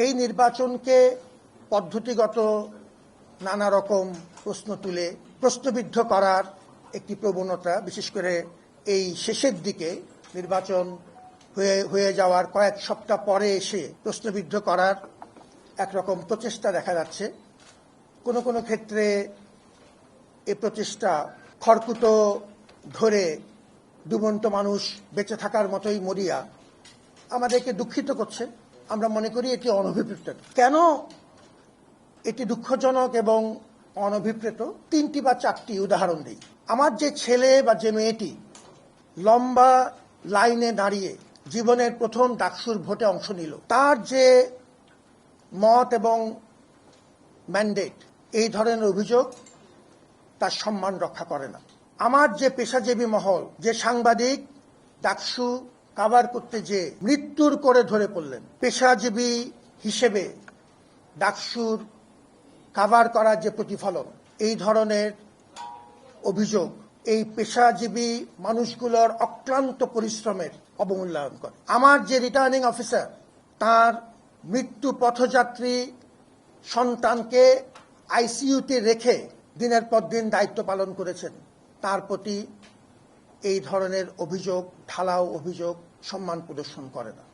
এই নির্বাচনকে পদ্ধতিগত নানা রকম প্রশ্ন তুলে প্রশ্নবিদ্ধ করার একটি প্রবণতা, বিশেষ করে এই শেষের দিকে নির্বাচন হয়ে যাওয়ার কয়েক সপ্তাহ পরে এসে প্রশ্নবিদ্ধ করার একরকম প্রচেষ্টা দেখা যাচ্ছে। কোনো কোনো ক্ষেত্রে এ প্রচেষ্টা খড়কুটো ধরে ডুবন্ত মানুষ বেঁচে থাকার মতোই মরিয়া আমাদেরকে দুঃখিত করছে। আমরা মনে করি এটি অনভিপ্রেত। কেন এটি দুঃখজনক এবং অনভিপ্রেত? 3টি বা 4টি উদাহরণ দিই। আমার যে ছেলে বা যে মেয়েটি লম্বা লাইনে দাঁড়িয়ে জীবনের প্রথম ডাকসুর ভোটে অংশ নিল, তার যে মত এবং ম্যান্ডেট, এই ধরনের অভিযোগ তার সম্মান রক্ষা করে না। আমার যে পেশাজীবী মহল, যে সাংবাদিক ডাকসু কাভার করতে যে মৃত্যুর করে ধরে পড়লেন, পেশাজীবী হিসেবে ডাকসুর কাভার করার যে প্রতিফলন, এই ধরনের অভিযোগ এই পেশাজীবী মানুষগুলোর অক্লান্ত পরিশ্রমের অবমূল্যায়ন করে। আমার যে রিটার্নিং অফিসার তার মৃত্যু পথযাত্রী সন্তানকে আইসিইউতে রেখে দিনের পর দিন দায়িত্ব পালন করেছেন, তার প্রতি এই ধরনের অভিযোগ, ঢালাও অভিযোগ সম্মান প্রদর্শন করে না।